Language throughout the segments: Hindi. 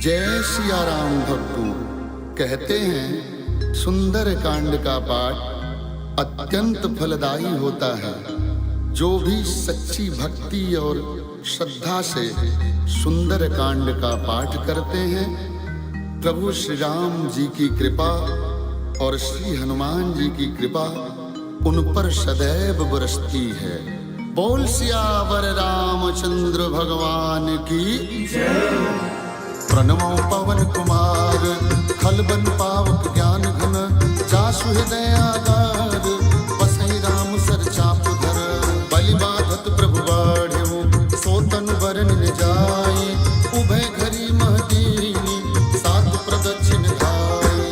जय सिया राम भक्तों। कहते हैं सुंदर कांड का पाठ अत्यंत फलदायी होता है। जो भी सच्ची भक्ति और श्रद्धा से सुंदर कांड का पाठ करते हैं, प्रभु श्री राम जी की कृपा और श्री हनुमान जी की कृपा उन पर सदैव बरसती है। बोल सियावर रामचंद्र भगवान की जय। प्रणमो पवन कुमार खलबन पावक ज्ञान घन जासु हृदय आगार बसई राम सर चाप धर बलि बाधत प्रभु बाढ़ो सोतन बरन न जाई उभय घरी महदीनी सात प्रदक्षिण धाई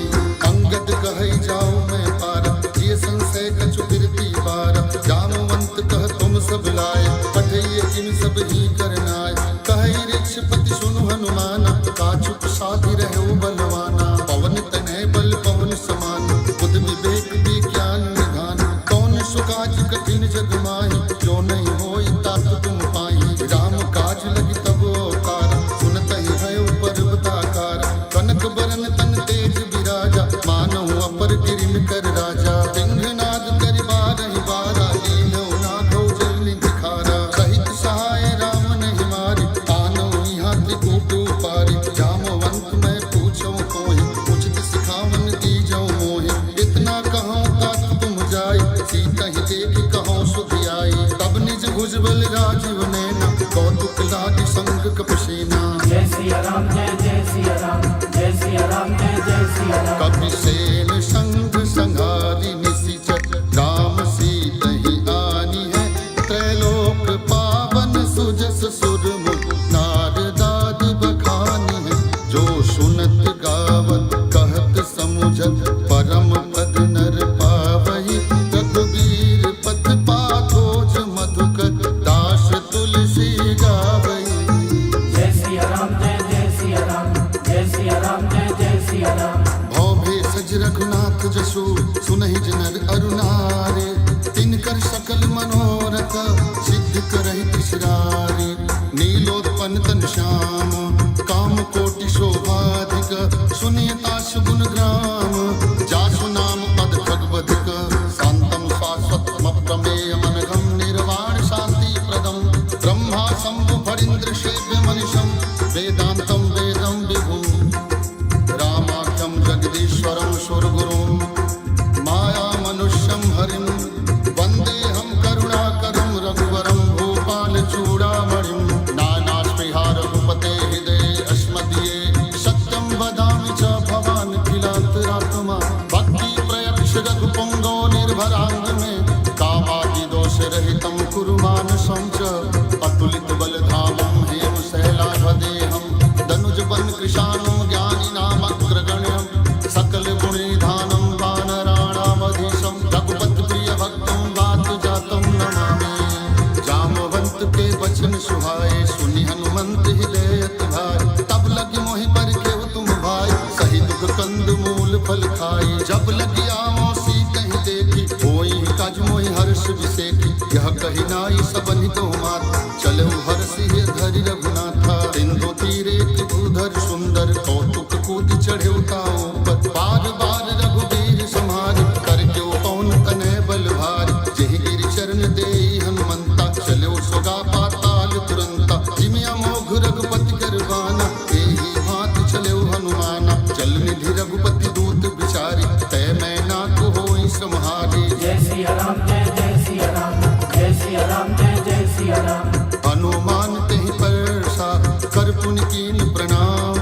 अंगद कहै जाओ मैं पार जिय संशय कछु बिरती बार जामवंत कह तुम सब लाए पठइए जिन सब ही करनाय कहै ऋक्षपति सुनु हनुमाना काचुक साधि रहो बलवाना पवन तनय बल पवन समान बुध विवेक विज्ञान निधान कौन सुकाज कठिन जग माहि जो नहीं होई तात तुम पाहि राम काज लगी तब अवतार सुनतहि भयो पर्वताकार कनक बरन तन तेज विराजा मानहु अपर गिरिन कर राजा सिंहनाद करि बारहि बारा लील्यो नाथो जल निखारा सहित सहाय राम नहीं मारि आनौ यहाँ त्रिकूट उपारि जामवंत मैं पूछो कोहि उचित सिखावन दीजौ मोहि इतना कहूँ तात तुम जाय सीता ही देख कहूँ सुधि आई तब निज भुजबल राजीव नैना कौतुक लागी संग कपसेना जय सिया राम जय सिया राम जय सिया राम जय सिया राम कपिसेन संग संहारी निशिचर राम सीता ही आनी है त्रैलोक पावन सुजस सुरमुख नारदादि बखानी है जो सुनत गावत कहत समुझत परम पद नर पावहि रघुबीर पथ पाथोज मधुकर दास तुलसी गावहि जय सिया राम जय सिया राम जय सिया राम जय सिया राम भव भेषज रघुनाथ जसु सुनहि जनर अरुणारे तिनकर सकल मनोरथ सिद्ध करहि तिसरारे नीलोत्पन्न तन श्याम काम कोटि शोभाधिक सुनियताश गुण ग्राम जासु नाम पद भगवधिक शांतम शाश्वतम प्रमेय मनघम निर्वाण शांति प्रदम ब्रह्मा शंभु फणीन्द्र सेव्य मनिषम वेदांतम वेदम विभुम रामाख्यम जगदीश्वरम सुरगुरुम माया मनुष्यम हरिम वंदे हम करुणाकरम रघुवरम भूपाल चूड़ामणिम नानास्पृहा रघुपते हृदये अस्मदीये सत्यं वदामि च भवान् किलान्तरात्मा भक्ति प्रयक्ष रघुपुंगो निर्भरांग में कामादि दोष रहितं कुरु मानसं च अतुलित बलधामं हेम शैलाभदेहं दनुज बन कृशानं ज्ञानिनामग्रगण्यं सकल गुणनिधानं वानराणामधीशं रघुपति प्रिय भक्तं वात जातं नमामि जामवंत के वचन सुहाए सुनि हनुमंत हृदयत भाई तब लगी मोहि पर केहु तुम भाई सही दुख कंद मूल फल खाई जब लगी आवो सीत ही देखी होई काज मोहि हर्ष विसेखी यह कही नाई सबनि तो मात चलहु हर्षि धरि रघुनाथा सिंधु तीरे भूधर सुंदर कौतुक कूद चढ़े उताओ बार बार रघुबीर संहारि कर क्यों पौन तनय बल भारी जेहि गिरि चरण देई हनुमंता चलो सोगा पाताल तुरंता जिमिया मोघ रघुपति करवाना एहि भांति चलो हनुमाना जल निधि रघुपति दूत बिचारी तय मैं ना को होई सम्हारी जय सिया राम जय सिया राम जय सिया राम जय सिया राम हनुमान तेहि परसा कर पुन कीन प्रणाम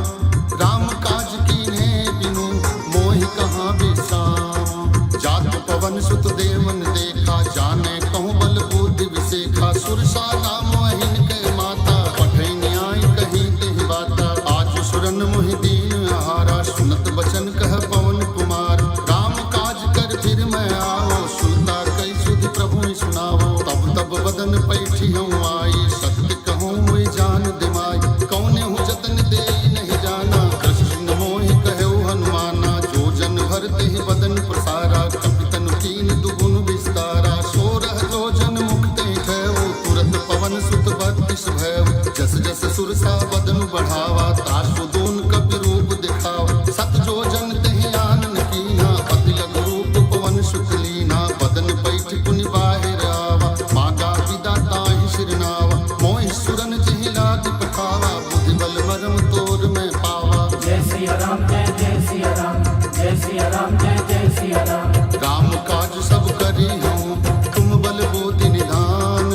राम काज कीन्हे बिनु मोहि कहाँ बिसाम जात पवन सुत देवन देखा जाने कहूँ बल बुद्धि विसेखा सुरसा नाम अहिन के माता पठै न्याय कही तेहि बाता आज सुरन मोहि दीन आहारा सुनत बचन कह पवन कुमार राम काज कर फिर मैं आओ सुनता कई सुधि प्रभु सुनावो तब बदन पैठी हूँ आई सत्य कहूँ मुझ जान दिमाई कौने हूँ जतन दे नहीं जाना कृष्ण मोहि कहो हनुमाना जो जन भरते ही बदन प्रसारा कपितन कीन दुगुन विस्तारा सोरह जो जन मुक्ते भयो तुरत पवन सुत बत्तीस भयो जस जस सुरसा बदन बढ़ावा तासु दून कपि नहीं लाग पठावा, बुद्धि बल मरम तोर में पावा। जय सिया राम जय सिया राम, जय सिया राम जय सिया राम। राम काज सब करी हूँ, तुम बल बुद्धि निधान।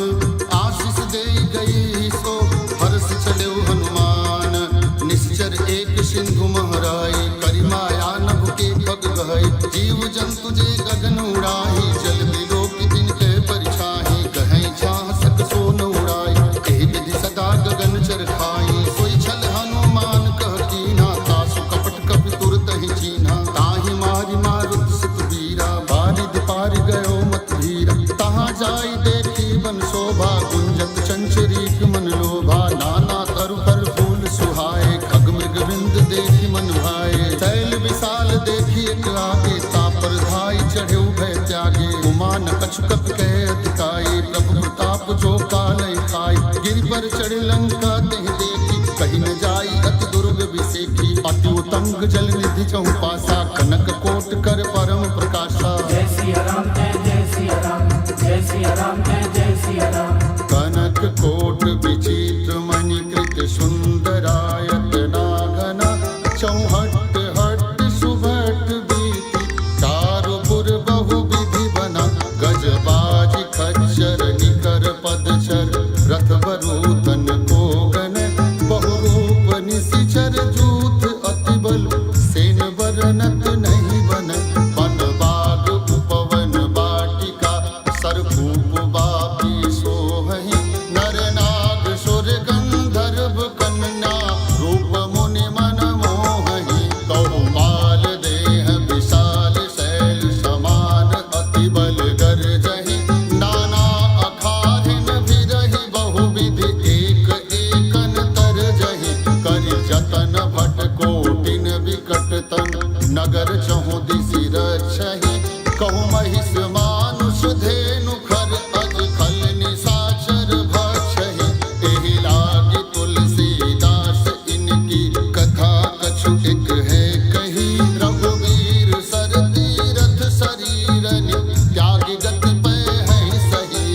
आशीष दे गई सो हर्ष चले हनुमान। निश्चर एक सिंधु महराई, करी माया नभ के पग गहई। जीव जंतु जे गगन उड़ाही, जल बिलो की तिनके परिछाही। कहीं झांसक सोन उड़ाई, एहि विधि सदा गगन चर खाई। सोई छल हनुमान कह कीन्हा, तासु कपट कपि तुरत ही चीन्हा। ताहि मारि मारुत सित वीरा, बारिद पारि गयो मत धीरा। तहाँ जाई देखी बन शोभा, गुंजत चंचरीक मन लोभा। नाना तरु फल फूल सुहाए, खग मृग बिंद देखी मन भाए। शैल विशाल देखी एक आगे, तापर धाई चढ़े भय त्यागे। उमान कछु कप कहे अधिकाई, प्रभु प्रताप जो कालय खाई। गिरि पर चढ़े लंका तेहि देखी, कहीं न जाई अति दुर्ग विसेखी। अति उतंग जल निधि चहु पासा, कनक कोट कर परम प्रकाशा। जय सिया राम जय सिया राम, जय सिया राम जय सिया राम। कनक कोट विचित्र मणि कृत सुंदरायत नागना। चौहट हट सुभट बीति, चारु पुर बहु विधि बना। गजबाज खच्चर निकर पदचर, रथ बरूतन कोगन। बहुरूप निशिचर जूथ अति बल, सेन बरनत नहीं बन। वन बाग उपवन बाटिका, सरभूप बापी सोहहि। नर नाग सुर गंधर्व कन्या, रूप मुनि मन मोहहि। कौमाल देह विशाल शैल समान, अति बल गर्जहि। नाना अखारिन बिरहि, बहुविधि एक एकन तरजहि। करि जतन भट कोटिन विकट तन, नगर चहु दिसि रक्षहि। कहु महिष मानुष धेनु खर, अज खल निशाचर भक्षहि। एहि लागी तुलसीदास इनकी, कथा कछु एक है कही। रघुवीर सर तीरथ शरीरनि, त्यागी गति पै हैं सही।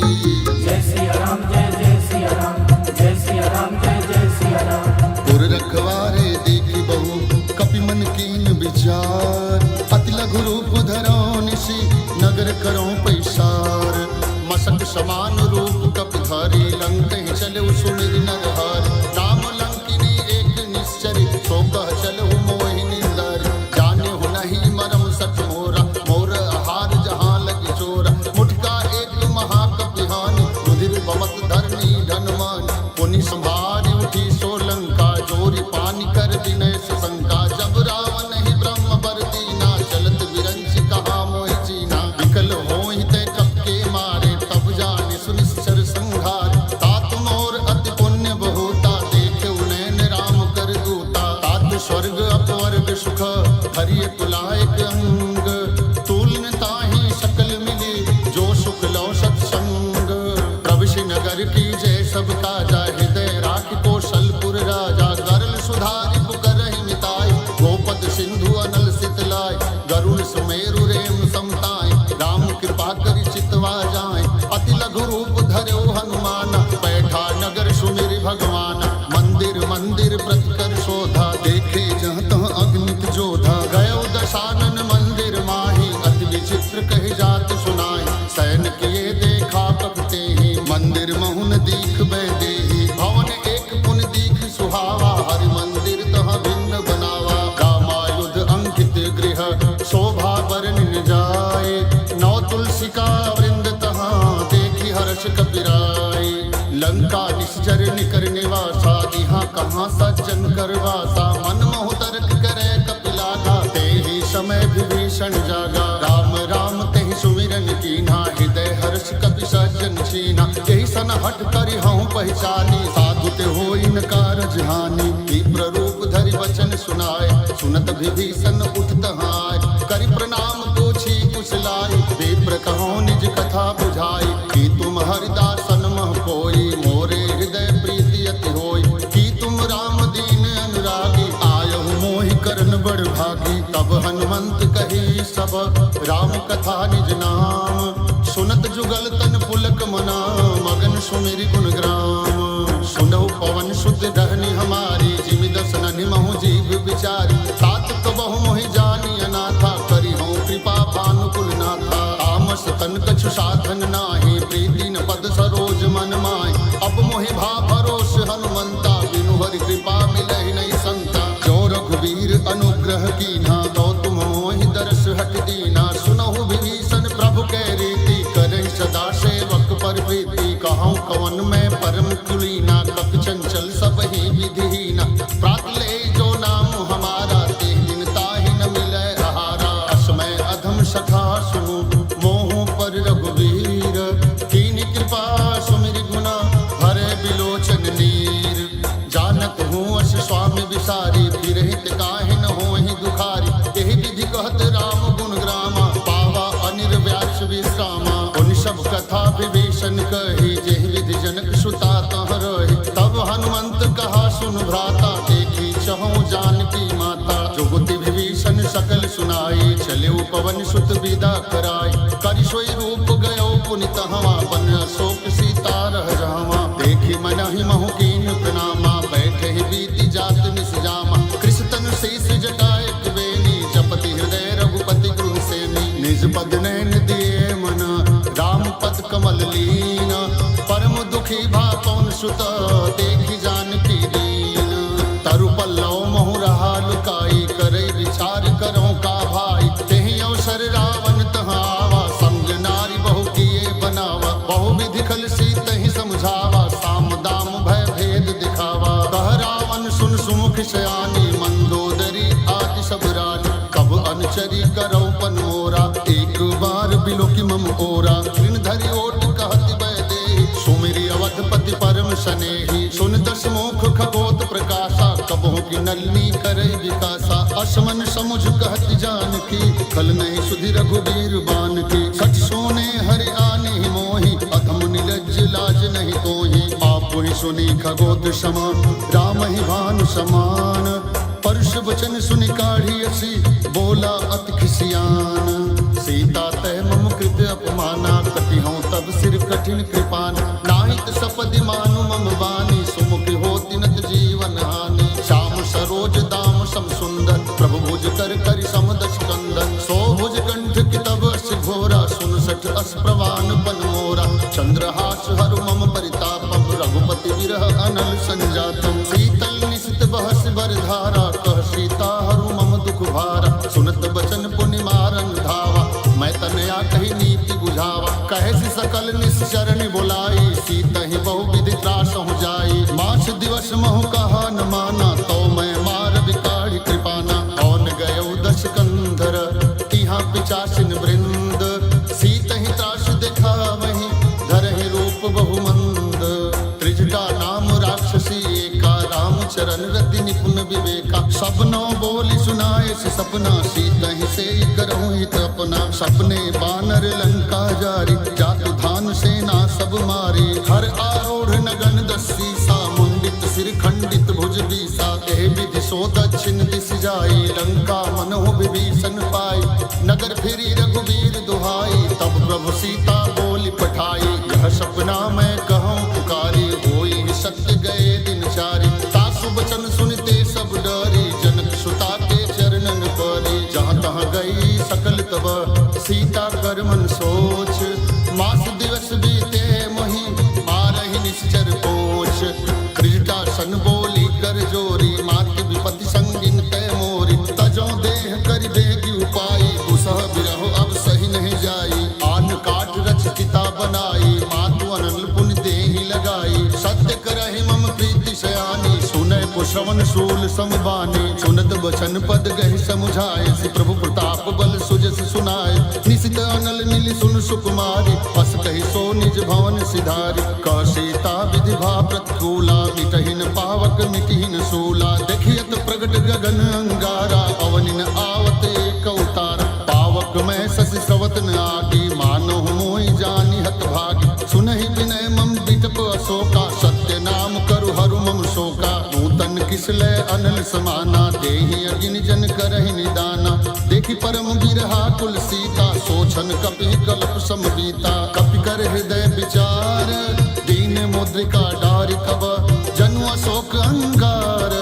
जय सिया राम जय सिया राम, जय सिया राम जय सिया राम। पुर रखवारे देखी बहु, कपि मन कीन विचार। अति लघु रूप धरो निशि, नगर करो पैसार। मसक समान रूप कपि धारी, लंक ही चले सुमिर नरहार। राम लंकिनी एक निश्चरी, सो कह चलहु मोहि निंदर। जाने हो नहीं मरम सच मोरा, मोर आहार जहाँ लगी चोरा। मुठका एक महाकपिहानी, रुधिर बमत धरनी धनमान। पुनि संभारी उठी सोलंका, जोरी पानी कर विनय सुशंका। जब रावण ही ब्रह्म बर दीना, चलत विरंच कहा मोहि चीना। विकल होहि ते कपके मारे, तब जानि सुनिश्चर संहार। तात मोर अति पुण्य बहुता, देखे उनैन राम कर दूता। तात स्वर्ग अपवर्ग सुख, हरिय तुलायक अंग। तुलन ताहि सकल मिली, जो सुख लो सत्संग। प्रविशि नगर की जय सब काजा, हृदय राखि कौशलपुर राजा। गरल सुधारि पुकरहि मिताई, गोपद सिंधु अनल सितलाय। गरुड़ सुमेरु रेम समताय, राम कृपा करि चितवा जाय। अति लघु रूप धर्यो हनुमान, बैठा नगर सुमिरि भगवान। मंदिर मंदिर प्रतिकर शोधा, देखे जहाँ तहाँ अग्नित जोधा। गयो दशानन मंदिर माही, अति विचित्र कहि जात सुनाई। सैन किए देखा कपते ही, मंदिर महुन दीख बैदेही। भवन एक पुन दीख सुहावा, हरि मंदिर तहाँ भिन्न बनावा। रामायुध अंकित गृह, शोभा बरन जाए। नौ तुलसी का वृंद तहाँ, देखी हर्ष कपिराए। लंका निश्चर निकर निवासा, यहाँ कहाँ सज्जन करवासा। मन मोह तर्क करे कपिलागा, तेहि समय विभीषण जागा। राम राम तेहि सुमिरन कीन्हा, हृदय हर्ष कपि सज्जन छीना। यही सन हट करि हऊँ पहचानी, साधु ते होई न कारज हानि। विप्र रूप धरि वचन सुनाय, सुनत विभीषण उठत हाय। करि प्रणाम पूछी कुशलाई, विप्र कहो निज कथा बुझाई। कि तुम हरिदासन मह कोई, मोरे हृदय प्रीति अति होई। कि तुम राम दीन अनुरागी, आयहु मोहि करन बड़ भागी। तब हनुमंत कही सब, राम कथा निज नाम। सुनत जुगल तन पुलक मना, मगन सुमिरि गुण ग्राम। सुन सुनहु पवन सुत रहनी हमारी, जिमि दर्शन निमहु जीव विचारी। तात कबहु मोहि जानी अनाथा, करी हूँ कृपा भानुकुल नाथा। तामस तन कछु साधन नाही, प्रीति न पद सरोज मन माय। अब मोहि भा भरोस हनुमंता, बिनु हरि कृपा मिलहि नहीं संता। जो रघुवीर अनुग्रह कीन्हा, तो तुम मोहि दरस हट दीना। सुनहु विभीषण प्रभु कै रीति, करहि सदा सेवक पर प्रीति। कहूँ कवन में परम कुलीना, कपि चंचल सब ही विधिहीना। प्रात ले जो नाम हमारा, ते दिन ताहि न मिलै आहारा। असमय अधम सखा सुनु, मोह पर रघुवीर। कीन्ही कृपा सुमिर गुना, भरे बिलोचन नीर। जानत हूँ अस स्वामी विसारी, विरहित काहि न होहि दुखारी। एहि विधि कहत राम गुण ग्रामा, पावा अनिर्व्यास विश्रामा। उन सब कथा विभीषण कही, जेहि विधि जनक सुता तह रही। तब हनुमंत कहा सुन भ्राता, देखी चहु जानकी माता। जुगति विभीषण सकल सुनाई, चले पवन सुत विदा कराई। करि सोई रूप गयो पुनित हवा, बन अशोक सीता रह जावा। देखी मनहि महु कीन प्रणामा, बैठे ही बीती जात निस जामा। कृष्ण तनु शेष जटाए बेनी, जपति हृदय रघुपति गृह सेनी। निज पद नैन दिए मन, राम पद कमल लीन। परम दुखी भा पवन सुत, देखी जानकी दीन। तरु पल्लव महु रहा लुकाई, करई विचार करो का भाई। तेहि अवसर रावण तहाँ आवा, संग नारी बहु किए बनावा। बहु विधि खल सीतहि समझावा, साम दाम भय भेद दिखावा। कह रावण सुन सुमुख सयानी, मंदोदरी आदि सब रानी। कब अनुचरी करौ पन मोरा, एक बार बिलोकी मम ओरा। ऋण धरि ओट कहति वैदेही, सुमिरि अवधपति परम सनेही। सुन दस मुख खगोत प्रकाशा, कबहु की नलिनी करई विकासा। असमन समुझ कहति जानकी, कल नहीं सुधि रघुवीर बान की। सच सोने हरि आने मोहि, अधम निलज्ज लाज नहीं तोहि। आप ही सुनी खगोत समान, राम ही भानु समान। परुष वचन सुनि काढ़ी असी, बोला अति खिसियान। सीता तय मम कृत अपमाना, कति हूँ तब सिर कठिन कृपान। नाहित सपदि मानु मम बानी, सुमुख होति नत जीवन हानि। श्याम सरोज दाम सम सुंदर, प्रभु भुज कर करि समदश कंदन। सो भुज कंठ की तब अस घोरा, सुन सठ अस प्रवान पन मोरा। चंद्रहास हरु मम परितापम, रघुपति विरह अनल संजातम। शीतल निशित बहस बरधारा, कह सीता हरु मम दुख भारा। सुनत बचन पुनि मारन धावा, मैं तनया कही नीति बुझावा। कहे सि सकल निश्चरण बुलाई, सीतहि बहु विधि त्रास हो जाई। मास दिवस महु कहा न माना, तो मैं मार बिकाढ़ी कृपाना। कौन गयो दश कंधर, तिहाँ पिचासिन वृंद। सीतहि त्रास देखा वही, धरहि रूप बहुमंद। त्रिजटा नाम राक्षसी एका, राम चरण रति निपुण विवेका। सबनो बोली सुनाए से सपना, सीतहि से करहु हित अपना। सपने बानर लंका जारी, जातु धान सेना सब मारी। हर आरूढ़ नगन दस सीसा, मुंडित सिर खंडित भुज बीसा। एहि विधि सो दक्षिण दिस जाई, लंका मनहु विभीषण पाई। नगर फिरी रघुवीर दुहाई, तब प्रभु सीता बोली पठाई। यह सपना मैं कहूँ पुकारी, होई सत्य गए दिन चारी। तासु बचन सुनते सब डरी, जनक सुता के चरणन परी। जहाँ तहाँ गई सकल तब, सीता कर मन सोच। मास दिवस बीते मोहि, मारहि निश्चर पोछ। त्रिजटा सन बोली कर जोरी, मात विपति संगिन तय मोरी। तजो देह करि बेगी उपाई, दुसह बिरहो अब सही नहीं जाई। आन काट रच चिता बनाई, मातु अनल पुन देहि लगाई। सत्य करहि मम प्रीति सयानी, सुनय कुश्रवण शूल समबानी। सुनत बचन पद गहि समुझाए, सि प्रभु प्रताप बल सुजस सुनाए। निशित अनल नील सुन सुकुमारी, बस कहि सो निज भवन सिधारी। कह सीता विधि भा प्रतिकूला, मिटहिन पावक मिटिहिन सूला। देखियत प्रगट गगन अंगारा, अवनि न आवत एक उतारा। पावक में शशि स्रवत न आगी, मानो मोहि जानि हत भागी। सुनहि विनय मम विटप अशोका, सत्य नाम करु हरु मम शोका। नूतन किसलय अनल समाना, देहि अगिन जन करहि निदाना। देखि परम बिरहा कुल सीता, सोचन कपि कल्प समबीता। कपि कर हृदय विचार, दीन मुद्रिका डारि कब। जनु अशोक अंगार,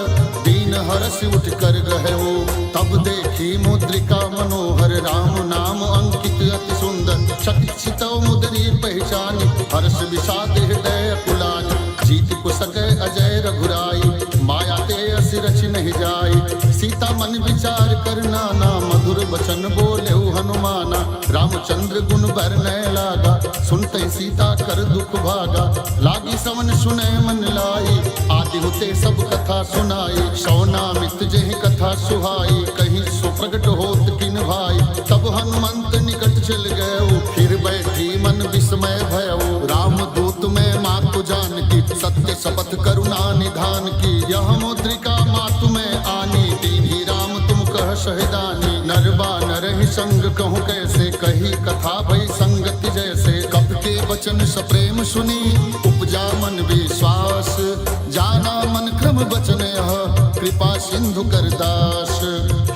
दीन हरस उठ कर गहु। तब देखी मुद्रिका मनोहर, राम नाम अंकित अति सुंदर। चकित मुद्री पहचानी, हर्ष विषाद हृदय कुलानी। जीत कुसक अजय रघुराई, माया ते अस रच नहीं जाई। सीता मन विचार कर नाना, मधुर वचन बोले हनुमाना। रामचंद्र गुण बरनय लागा, सुनते सीता कर दुख भागा। लागी सवन सुने मन लाई, आदि होते सब कथा सुनाई। सौनामित जेहि कथा सुहाई, कहीं सुप्रगट होत किन भाई। तब हनुमंत निकट चल गए, फिर बैठी मन विस्मय भयउ। राम दूत में मातु जानकी, सत्य शपथ करुणा निधान की। यह मुद्रिका मातु में आनी, दीन्ही राम तुम कह सहदानी। नरबा नरहि संग कहूँ कैसे, कही कथा भई संगति जैसे। कप के वचन सप्रेम सुनी, उपजा मन विश्वास। जाना मन क्रम वचन यह, कृपा सिंधु कर दास।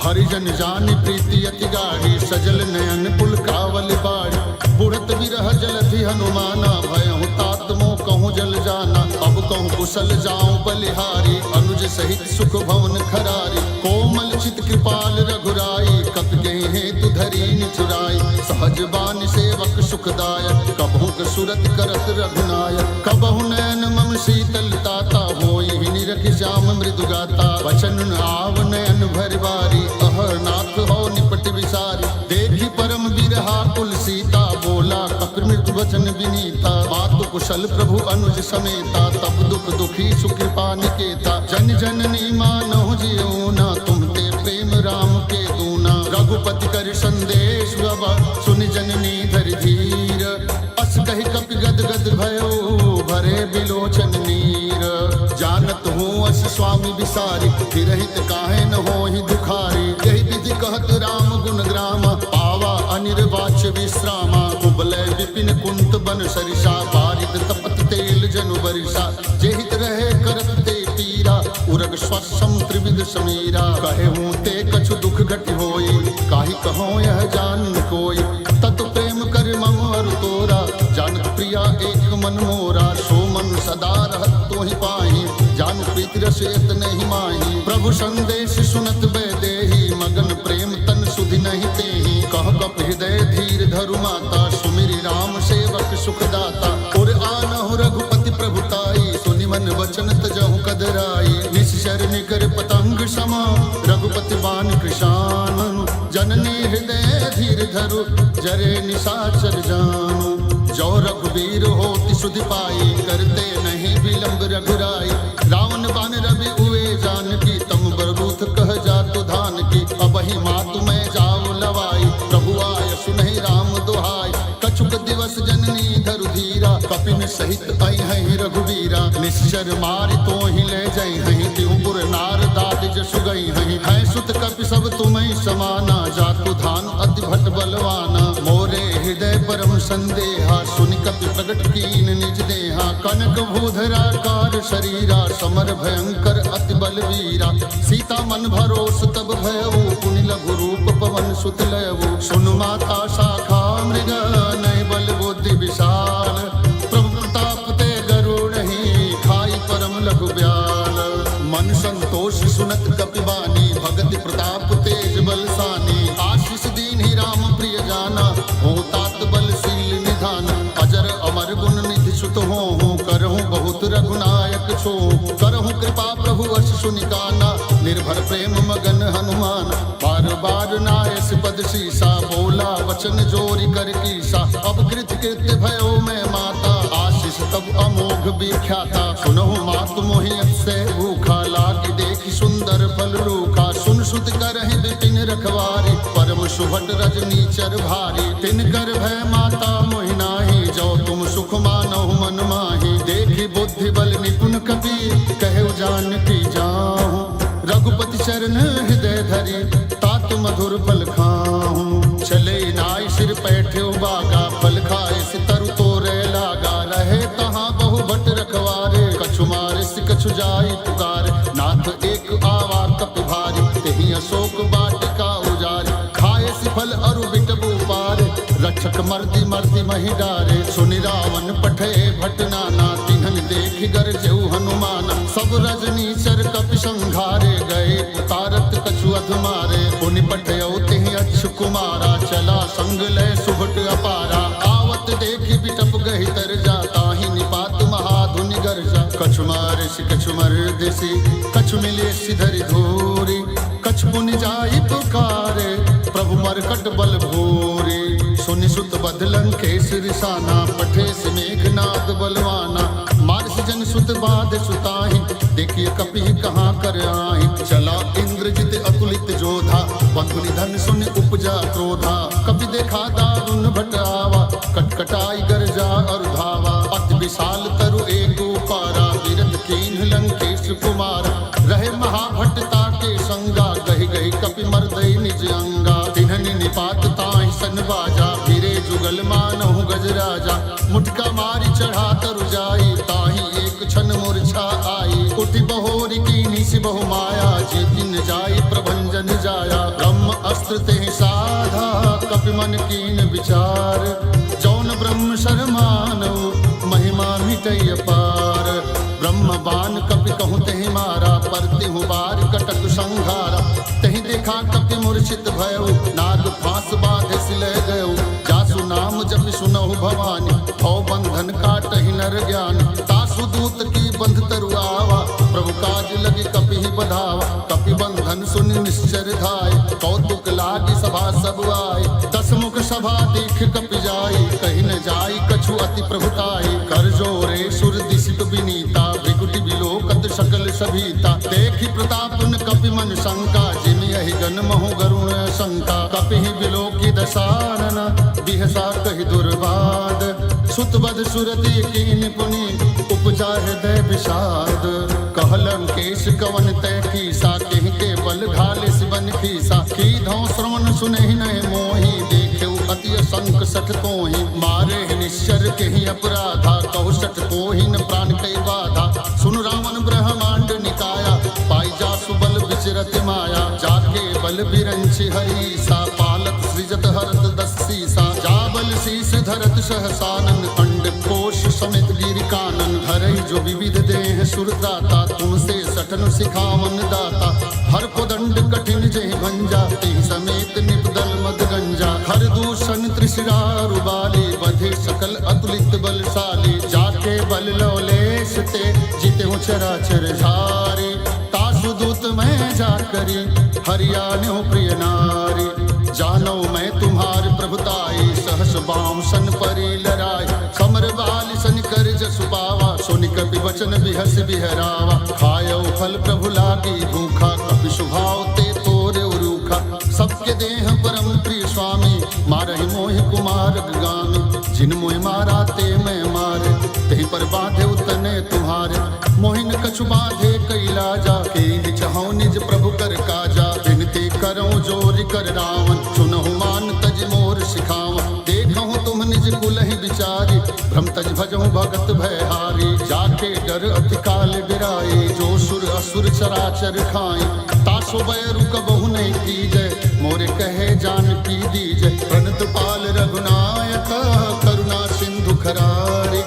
हरिजन जानि प्रीति अति गाढ़ी, सजल नयन पुलकावल बाड़ी। बुढ़त विरह जलधि हनुमाना, भयहु तात मोह कहूँ जल जाना। अब कहूँ कुशल जाऊं बलिहारी, अनुज सहित सुख भवन खरारी। कोमल चित कृपाल रघुराई, कप गए हेतु धरी निचुराई। सहज बान सेवक सुखदायक, कबहु सुरत करत रघुनायक। कबहु नयन मम शीतल ताता, होई निरख श्याम मृदु गाता। वचन आव नयन भर बारी, अहरनाथ हो निपट विसारी। देखी परम बिरहा कुल सीता, बोला कपिल मृदु वचन विनीता। मातु कुशल प्रभु अनुज समेता, तब दुख दुखी सुकृपा निकेता। जन जननी मानहु जियोना, तुम ते प्रेम राम के दूना। रघुपति कर संदेश अब, सुनि जननी धरि धीर। अस कहि कपि गद गद भयो, भरे बिलोचन नीर। जानत हूँ अस स्वामी विसारी, हिरहित काहे न होहि दुखारी। यही विधि कहत राम गुण ग्रामा, पावा अनिर्वाच्य विश्रामा। कुबलय विपिन कुंत बन सरिषा, बारिद तपत तेल जनु बरिषा। जेहित रहे करत ते पीरा, उरग स्वसम त्रिविध समीरा। कहे हूँ ते कछु दुख घट होई, काहि कहो यह जान कोई। तत प्रेम कर मम अरु तोरा, जानत प्रिया एक मन मोरा। सो मन सदा रहत तोहि पाहि, जान प्रीति रस नहीं माही। प्रभु संदेश सुनत वैदेही, मगन प्रेम तन सुधि नहीं तेहि। कह कप हृदय धीर धरु माता, सुमिरि राम सेवक सुखदाता। और आनहु रघुपति प्रभुताई, सुनि मन वचन तजहु कदराई। निश्चर निकर पतंग समा, रघुपति बान कृशान। जननी हृदय धीर धरु, जरे निशाचर जानु। जो रघुवीर होति सुधि पाई, करते नहीं विलंब रघुराई। रावण बान रवि उए जानकी, तम बरबूथ कह जातु धान की। अबहि मातु मैं जाऊ लवाई, प्रभु आय सुनहि राम दुहाई। कछुक दिवस जननी धरु धीरा, कपिन सहित आई हैं रघुवीरा। निश्चर मारि तो ही ले जाई हैं, त्योपुर नार दाद जसु गई हैं। है सुत कपि सब तुम्हें समाना, जातु धान अति भट बलवाना। मोरे हृदय परम संदेहा, सुनि कपि प्रगट कीन निज देहा। कनक भूधराकार शरीरा, समर भयंकर अति बलवीरा। सीता मन भरोस तब भयउ, पुनि लघु रूप पवन सुत लयउ। सुनु माता शाखा मृग, नय बल बुद्धि विशाल। प्रभु प्रताप ते गरुड़हि, खाई परम लघु ब्याल। मन संतोष सुनत कपिबानी, भगति प्रताप तेज बलसानी। आशीष दीन्हि राम प्रिय जाना, हो तात बलशील निधान। अजर अमर गुण निधि सुत होहु, करहु बहुत रघुनायक छो। करहु कृपा प्रभु अस सुनिकाना, निर्भर प्रेम मगन हनुमान। बार बार नायस पद सीसा, बोला वचन जोरी कर कीसा। अब कृत कृत्य भयो मैं माता, आशीष तब अमोघ विख्याता। सुनहु मातु मोहि अतिशय भूखा, लागी देखि सुंदर फल रूखा। सुन सुत करहि विपिन रखवारी, परम सुभट रजनी चर भारी। तिन कर भय माता मोहि नाही, जो तुम सुख मानहु मन माही। देखि बुद्धि बल निपुण कपि, कहु जानकी जाहु। रघुपति चरण हृदय धरि, तात मधुर फल खाहु। चले नाई सिर पैठे बागा, फल खाए सितरु तोरे लागा। रहे तहाँ बहु भट रखवारे, कछु मारे सि कछु जाई पुकारे। नाथ एक आवा कपि भारी, तेहि अशोक वाटिका उजारी। खाए सि फल अरु बिटबु पारे, रक्षक मर्दी मर्दी महि डारे। सुनि रावण पठे भट नाना, तिन्हन देखि गरजेऊ हनुमान। सब रजनीचर कपि संघारे, गए उतारत कछु अधमारे। पुनि पठयौ तिहि अच्छु कुमारा, चला संग लय सुभट अपारा। आवत देखि बिटप गहि तरजा, ताहि निपात महाधुनि गरजा। कछु मारिसि कछु मर्दिसि, कछु मिले सिधरि धूरी। कछु पुनि जाई पुकारे, प्रभु मरकट बल भूरी। सुनि सुत बदलन केस रिसाना, पठे से मेघनाद बलवाना। मारिस जन सुत बाध सुताहि, देखिए कपि कहाँ कर आहि। चला इंद्रजित अतुलित जोधा, बंधु निधन सुनि उपजा क्रोधा। कपि देखा दारुण भट आवा, कटकटाई गरजा और धावा। अति विशाल तरु एक पारा, विरत कीन्ह लंकेश कुमारा। रहे महाभट्टता के संगा, गहि गहि कपि मर्दई निज अंगा। तिन्हनि निपात ताहि सन बाजा, फिरे जुगल मानहु गजराजा। मुटका मारी चढ़ा तरु जाई, ताहि एक क्षण मूर्छा आई। उठि बहोरी कीन्ही सि बहु माया, जीति न जाई प्रभंजन जाया। ब्रह्म अस्त्र तेहि साधा, कपि मन कीन विचार। जौन ब्रह्म शरमानऊ, महिमा मिटई अपार। ब्रह्म बाण कपि कहूँ तेहि मारा, परतिहु बार कटक संघारा। तेहि देखा कपि मूर्छित भयउ, नाग फांस बाधे सिलय गयउ। जासु नाम जपि सुनहु भवानी, भव बंधन काटहि नर ज्ञान। तासु दूत की बंध तरु आवा, प्रभु काज लगे कपि ही बधावा। कपि बंधन सुनि निश्चर धाय, कौतुक लागी सभा सब आय। दस मुख सभा देख कपि जाई, कहि न जाई कछु अति प्रभुताई। कर जोरे सुर दिसित विनीता, भृगुटि बिलोकत सकल सभीता। देखि प्रताप न कपि मन शंका, जिमि यहि गण महु गरुण शंका। कपि ही बिलोकी दशानन, बिहसा कहि दुर्वाद। सुतबद सुरति कीन्हि पुनि, उपजा हृदय विषाद। कहलं केश कवन तय कीसा, केहि के बल ढाले सिबन खीसा। कीधौ श्रवण सुनहि नहि मोहि, देखेउ अति असंक सठ कोहि। मारे निश्चर केहि अपराधा, कहु सठ कोहि न प्राण कई बाधा। सुन रावण ब्रह्मांड निकाया, पाई जासु बल विचरत माया। जाके बल बिरंचि हरीसा, पालत सृजत हरत दस सीसा। जाबल शीस धरत सहसानन, अंड कोश समेत गिरि कानन। धरई जो विविध देह सुरदाता, तुमसे सठन सिखावन दाता। हर को दंड कठिन जेहि भंजा, तेहि समेत निपदल मद गंजा। हर दूषण त्रिशिरा रुबाली, बधे सकल अतुलित बलशाली। जाके बल लौलेश ते, जीते हूँ चराचर झारी। तासु दूत मैं जा करी, हरियाणो प्रिय नारी। जानो मैं तुम्हार प्रभुताई, सहस बाम सन परी लराय। समर बाल सन कर जसु पावा, सुनि कपि वचन बिहस बिहरावा। खायो फल प्रभु लागी भूखा, कपि स्वभाव ते तोरे रूखा। सबके देह परम प्रिय स्वामी, मारहि मोहि कुमार गामी। जिन मोहि मारा ते मैं मारे, तेहि पर बाधे उतने तुम्हारे। मोहिन कछु बाधे कैलाजा, के चाहौ निज प्रभु कर काजा। विनती करऊँ जोरि कर रावण, सुनहु मान तज मोर सिखावन। देखहु तुम निज कुलहि विचारी, भ्रम तज भजहु भगत भयहारी। जाके डर अति काल बिराए, जो सुर असुर चराचर खाए। तासो बैरु कबहु नहीं कीजय, मोरे कहे जान की दीजय। प्रणत पाल रघुनायक, करुणा सिंधु खरारे।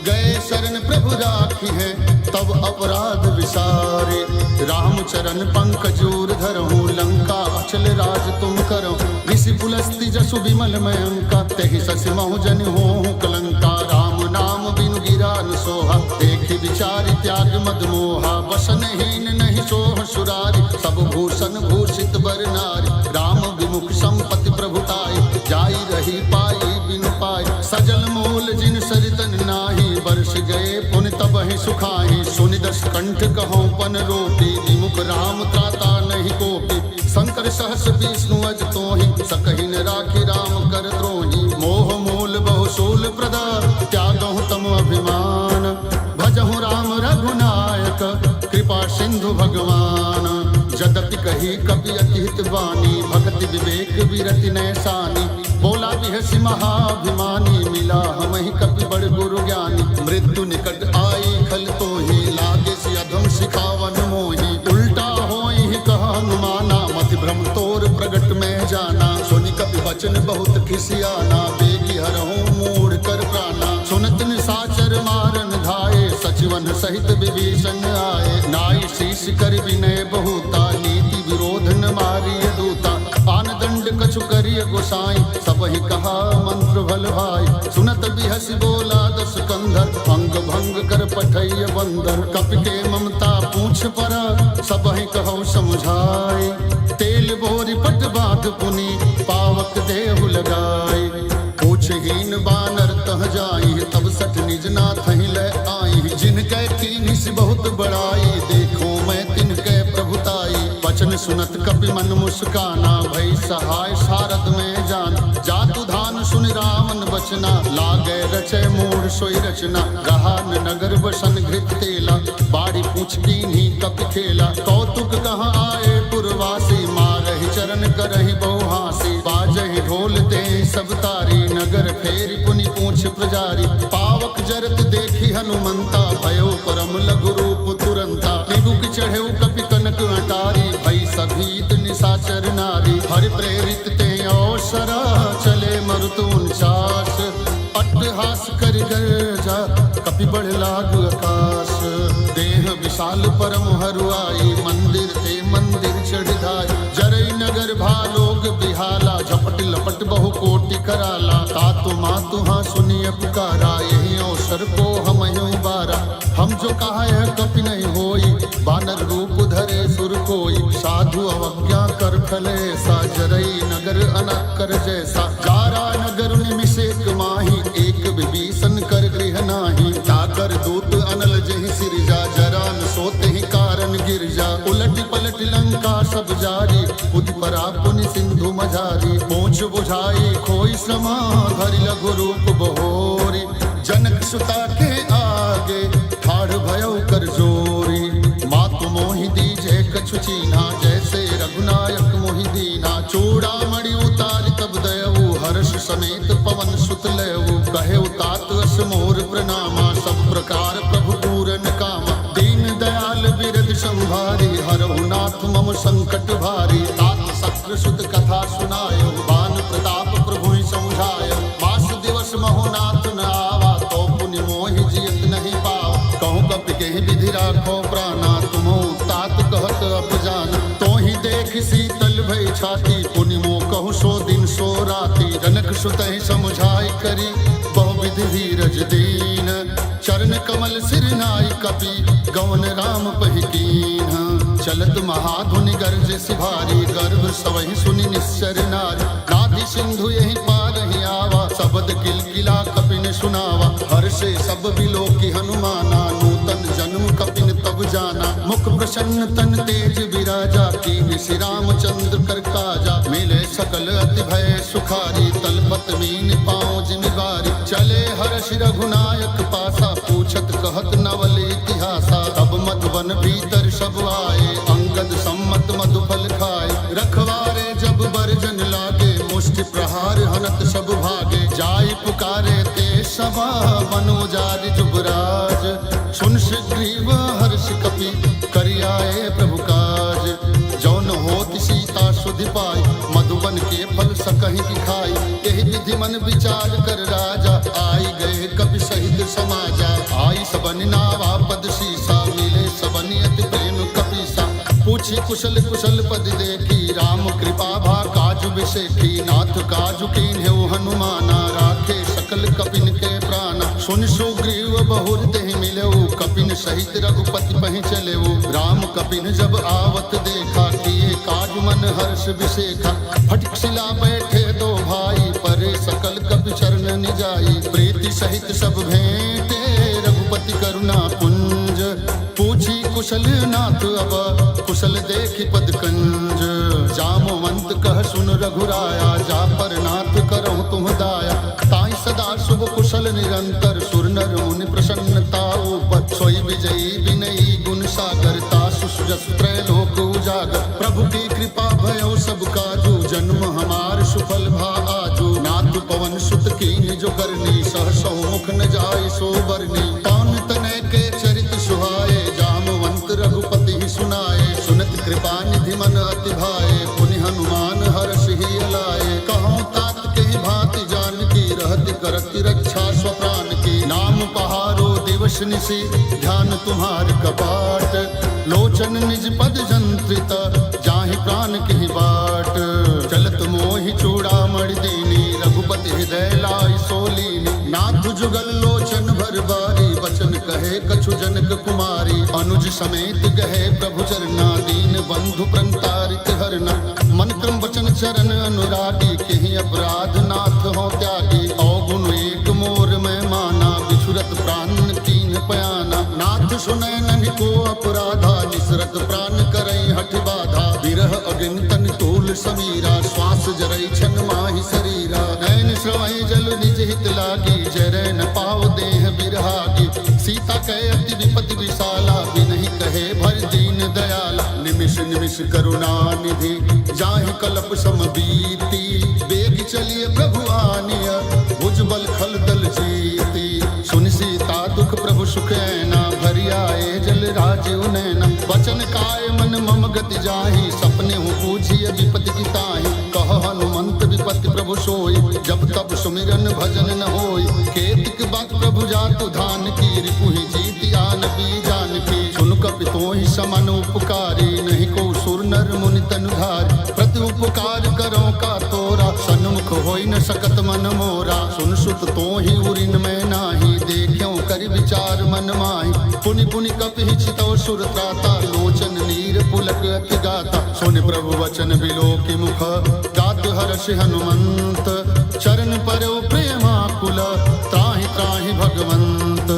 गए शरण प्रभु राखी है, तब अपराध विसारे। राम चरण पंकजूर धरहूँ, लंका अचल राज तुम करो। ऋषि पुलस्ति जसु विमल मयंका, तेहि ससि महु जन होहु कलंका। राम नाम बिनु गिरा न सोहा, देखि विचारि त्याग मद मोहा। वसनहीन नहीं सोह सुरारी, सब भूषण भूषित बर नारी। राम विमुख संपत्ति प्रभुताई, जाई रही पाई बिनु पाई। सजल मूल जिन सरितन नाही, वर्ष गए पुनि तबहि सुखाहि। सुनि दस कंठ कहौं पन रोपी, विमुख राम त्राता नहीं कोपी। शंकर सहस विष्णु अज तोहि, सकहि न राखि राम कर द्रोहि। मोह मूल बहु शूल प्रदा, त्यागहु तम अभिमान। भजहु राम रघुनायक, कृपा सिंधु भगवान। जदपि कही कपि अति हित वाणी, भक्ति विवेक विरति नैसानी। बोला बिहसि महाभिमानी, मिला हमहि कपि बड़ गुरु ज्ञानी। मृत्यु निकट आई खल तोहि, लागे सि अधम सिखावन मोहि। उल्टा होहि कह हनुमाना, मति भ्रम तोर प्रगट में जाना। सुनि कपि वचन बहुत खिसियाना, बेगी हरहु मूढ़ कर प्राणा। सुनत निशाचर मारन धाये, सचिवन सहित विभीषण आए, नाई शीश कर विनय बहुता, नीति विरोध न मारिय दूता। आन दंड कछु करिय गोसाई, सब ही कहा मंत्र भल भाई। सुनत बिहस बोला दस कंधर, अंग भंग कर पठैय बंदर। कपि के ममता पूछ पर, सब ही कहो समझाई। तेल बोरी पट बात पुनि, पावक देहु लगाई। पूछहीन बानर तह जाई, तब सठ निज नाथ ही ले आई। जिनकै कीनिस बहुत बड़ाई, देखो मैं तिनकै प्रभुताई। वचन सुनत कपि मन मुस्काना, भई सहाय सारद में जान। जातु धान सुनि रामन बचना, लागे रचय मूढ़ सोई रचना। रहा न नगर बसन घृत तेला, बाड़ी पूछ कीन्ही कपि खेला। कौतुक कहाँ आए पुरवासी, मारहि चरण करहि बहु हासी। बाजहि ढोल ते सब तारी, नगर फेरि पुनि पूछ प्रजारी। पावक जरत देखी हनुमंता, भयो परम लघु रूप तुरंता। निबुक चढ़ेउ कपि कनक अटारी, भई सभीत निशाचर नारी। हरि प्रेरित ते अवसर, चले मरुत 49। अट्टहास करि गर्जा, कपि बढ़ लाग आकाश। देह विशाल परम हरुआई, मंदिर ते मंदिर चढ़ धाई। जरई नगर भालोग बिहाला, झपट लपट बहु कोटि कराला। तातु मातु हाँ सुनिय पुकारा, यही अवसर को हम बारा। हम जो कहा है कपि नहीं होई, बानर रूप धरे सुर कोई। साधु अवज्ञा कर फले सा, जरई नगर अनक कर जैसा। जारा नगर निमिषेक माही, एक विभीषण कर गृह नाही। जाकर दूत अनल जहि सिरजा, जरा न सोते ही कारण गिरजा। उलट पलट लंका सब जारी, बुद्धि परा पुनि सिंधु मझारी। पूछ बुझाई खोई श्रमा, धरि लघु रूप बहोरी। जनक सुता के आगे, ठाढ़ भयो कर जोरी। मातु मोहि दीजे कछु चीन्हा, जैसे रघुनायक मोहि दीना। चूड़ामणि उतारि तब दयऊ, हर्ष समेत पवन सुत लेऊ। कहे तात अस मोर प्रणामा, सब प्रकार प्रभु पूरन कामा। दीन दयाल बिरद संभारी, हरहु नाथ मम संकट भारी। तात शक्र सुत कथा सुनायो, बान प्रताप प्रभु ही समझायो। मास दिवस महोनाथ न आवा, तो पुनि मोहि जियत नहीं पावा। कहूँ कपि केहि विधि राखो प्राणा, तुमो तात कहत अब जाना। तो ही देख शीतल भई छाती, पुनि मो कहूँ सो दिन सो राती। जनक सुत ही समझाई करी, बहुविधि धीरज दीन। चरण कमल सिर नाई कपि, गवन राम पहि कीन्हा। चलत महाधुनि गर्ज सिभारी, गर्भ सवहि सुनि निश्चर नारी। नादि सिंधु यही पारहि आवा, शब्द किलकिला कपिन सुनावा। हर्षे सब बिलोकी हनुमाना, नूतन जन्म कपिन तब जाना। मुख प्रसन्न तन तेज विराजा, कीन्हि श्री रामचंद्र कर काजा। मिले सकल अति भय सुखारी, तलपत मीन पाँव जिमिवारी। चले हर्ष रघुनायक पासा, पूछत कहत नवल इतिहासा। तब मधुवन भीतर सब आए, अंगद सम्मत मधुफल खाए। रखवारे जब बरजन लागे, मुष्टि प्रहार हनत सब भागे। जाई पुकारे ते सभा, मनोजारि जुबराज। सुन सुग्रीव हर्ष कपि, करियाए प्रभु काज। जौन होत सीता सुधि पाई, मधुबन के फल सकहि दिखाई। यही विधि मन विचार कर राजा, आई गए कपि सहित समाजा। आई सबन नावा पद सीसा, मिले सबन अति प्रेम कपीसा। पूछी कुशल कुशल पद देखी, राम कृपा भा काजु बिसेखी। नाथ काजु कीन्हेउ हनुमाना, राखे सकल कपिन के प्राणा। सुन सुग्रीव बहुर देहि मिलेऊ, कपिन सहित रघुपति पहि चलेऊ। राम कपिन जब आवत देखा, किए काजु मन हर्ष बिसेखा। फटिक शिला बैठे दो भाई, परे सकल कपि चरण निजाई। प्रीति सहित सब भेंटे, रघुपति करुणा पुंज। पूछी कुशल नाथ अब, कुशल देखि पद कंज। जामवंत कह सुन रघुराया, जा पर नाथ करहु तुम दाया। ताई सदा शुभ कुशल निरंतर, सुर नर मुनि प्रसन्नता ऊपर। सोई विजयी विनयी गुण सागर, तासु सुजस त्रैलोक उजागर। प्रभु की कृपा भयो सब काजू, जन्म हमार सुफल भा आजू। नाथ पवन सुत कीन्हि जो करनी, सहसौ मुख न जाय सो बरनी। पवन तनय के चरित सुहाए, जामवंत रघुपति ही सुनाए। सुनत कृपा निधि मन अति भाए, पुनि हनुमान हर्ष ही लाए। कहूँ तात के भांति जानकी, रहत करती रक्षा स्वप्राण की। नाम पहारो दिवस निशि ध्यान तुम्हार कपाट, लोचन निज पद जंत्रित जाहि प्राण की बाट। चलत मोहि चूड़ामणि दीनी रघुपति हृदय लाई सोलीनी। नाथ जुगल लोचन भर बारी वचन कहे कछु जनक कुमारी। अनुज समेत गहे प्रभु चरना दीन बंधु प्रंतारित हरना। मन क्रम वचन चरण अनुरागी केहि अपराध नाथ हो त्यागी। अवगुण एक मोर में माना बिछुरत प्राण कीन पयाना। नाथ सुनै ननि को अपराधा निसरत प्राण करई हठ बाधा। विरह अगिनतन तोल समीरा श्वास जरई छन माहि शरीरा। नैन श्रवै जल निज हित लागी जरै न पाव देह बिरहागी। सीता कहे अति विपति विशाला बिनहि कहे भर दीन दयाला। निमिष निमिष करुणा निधि जाहि कलप सम बीती। बेग चलिए प्रभु आनिय भुजबल खल दल जीती। सुन सीता दुख प्रभु सुख ऐना भरि आए जल राजीव नैना। वचन काय मन मम गति जाहि सपने हूँ पूछिए विपति की ताहि। कह हनुमंत विपति प्रभु सोई जब तब सुमिरन भजन न होई। केतिक बात प्रभु जातु धान की रिपुहि जीति आन पी जान की। सुन कपि तोहि समन उपकारी नहीं को सुर नर मुनि तनुधारी। प्रति उपकार करो का तोरा सन्मुख होई न सकत मन मोरा। सुन सुत तोहि उरिन में नाही देख्यों करि विचार मन माहि। पुनि पुनि कपि चितौ सुर त्राता लोचन नीर पुलक अति गाता। सुनि प्रभु वचन बिलोकि मुख गात हर्षि हनुमंत। चरण परौ प्रेमाकुल त्राहि त्राहि भगवंत।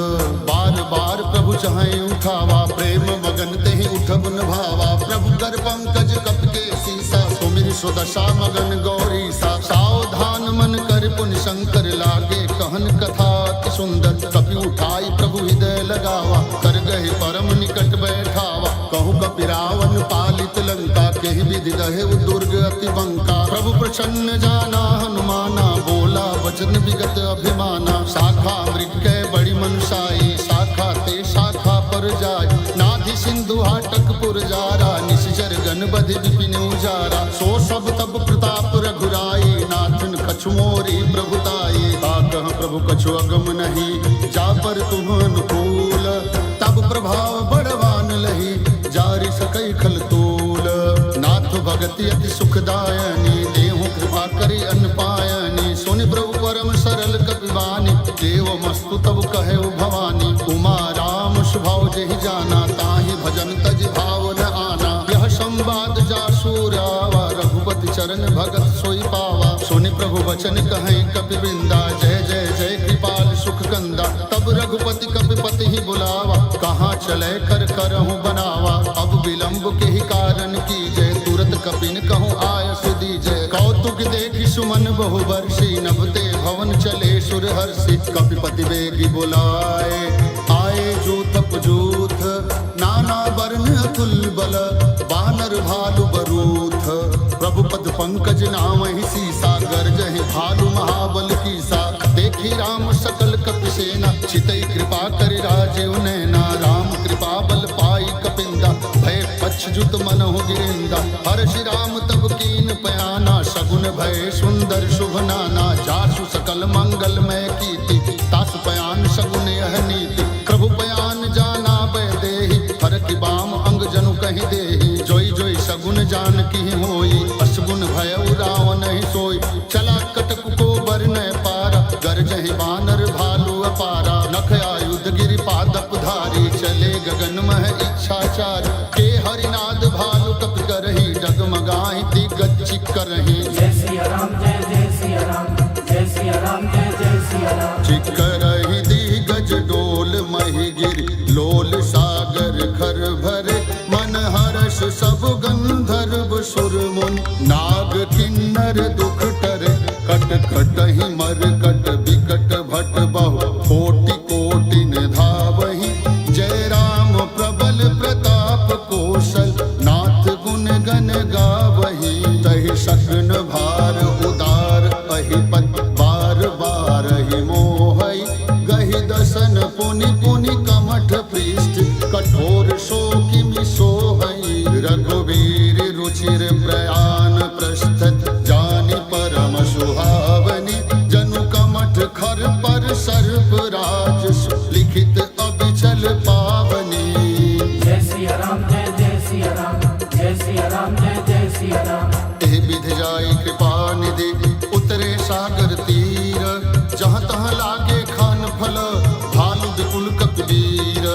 बार बार प्रभु चाहे उठावा प्रेम मगन तेहि उठब न भावा। प्रभु कर पंकज कप के सीसा सुमिर सुदशा मगन गौरी सा। सावधान मन कर पुनि शंकर लागे कहन कथा अति सुंदर। कपि उठाई प्रभु हृदय लगावा कर गहे परम निकट बैठावा। कहु कपि रावण पालित लंका केहि विधि दहे दुर्ग अति बंका। प्रभु प्रसन्न जाना हनुमाना बोला वचन विगत अभिमाना। शाखा मृग बड़ी मनसाई शाखा ते शाखा पर जाय। नाधि सिंधु हाटक पुर जारा निश्चर गण बधि विपिन उजारा। सो सब तब प्रताप रघुराई नाथन कछु मोरी प्रभुताई। कह प्रभु कछु अगम नहीं जा पर तुम अनुकूल। तब प्रभाव बड़वान लही जारि सकई खल तूल। नाथ भगति अति सुखदायनी देहु कृपा करि अन्न पायनी। सुनि प्रभु परम सरल कपिवानी देव मस्तु तब कहे भवानी। उमा राम स्वभाव जेहि जाना ताहि भजन तज भाव न आना। यह संवाद जासु रावा रघुपति चरण भगत सोई पावा। सुनि प्रभु वचन कहे कपि वृंदा जय जय जय कृपाल सुख कंदा। तब रघुपति कपिपति ही बुलावा कहाँ चले कर करहूँ बनावा। अब विलंब के ही कारण की जय तुरत कपिन कहूँ आय सुधी जय। कौतुक देखि सुमन बहु वर्षी नभते भवन चले सुर हर्षि। कपिपति बेगी बुलाए आए जूथ पुजूथ नाना वर्ण अतुल बल। बानर भालु बरूथ प्रभु पद पंकज नाम ही सीसा। गर्जहि भालु महाबल कीसा देखी राम सकल कपि सेना। चितई कृपा करि राजीव नैना राम कृपा बल पाई कपिंदा। भय पच्छजुत मनहु गिरिंदा हर्षि राम तब कीन पयाना। सगुन भय सुंदर शुभ नाना जासु सकल मंगल मय कीर्ति। तास पयान सगुन यह नीति प्रभु पयान जाना बय देहि। हर की बाम अंग जनु कहि देहि जोई जोई सगुन जान की होई। असगुन भय रावण ही सोई चला कटक को बरनय पारा। गरजहि बानर भालु अपारा नख आयुध गिरि पादप धारी। चले गगन मह इच्छाचार के हरिनाद भालु कपि करहि। डगमगाहि दिग्गज करहि। जय सिया राम जय जय सिया राम जय सिया राम जय जय सिया राम। चिकरहि दिग्गज डोल महि गिरि लोल सागर खर भरे। मन हर्ष सब गंधर्व सुर मुन नाग किन्नर दुख टरे। कट कटहि मर कट बिकट भट बहु कोटि कोटि ने धावहि। जय राम प्रबल प्रताप कौशल नाथ गुण गण गावहि। तहि सकन भार उदार अहिपत बार बार ही मोहई। गहि दसन पुनि पुनि कमठ पृष्ठ कठोर शोकि सोहई। रघुवीर रुचिर प्रयाण प्रस्थ जानि परम सुहावनी। जनु कमठ खर कर सर्पराज लिखित अबिचल पावनी। जय सिया राम जय सिया राम, जय सिया राम जय सिया राम। एह विध जाई कृपा निधि उतरे सागर तीर, जहाँ तहाँ लागे खान फल भालु विपुल कपिवीर।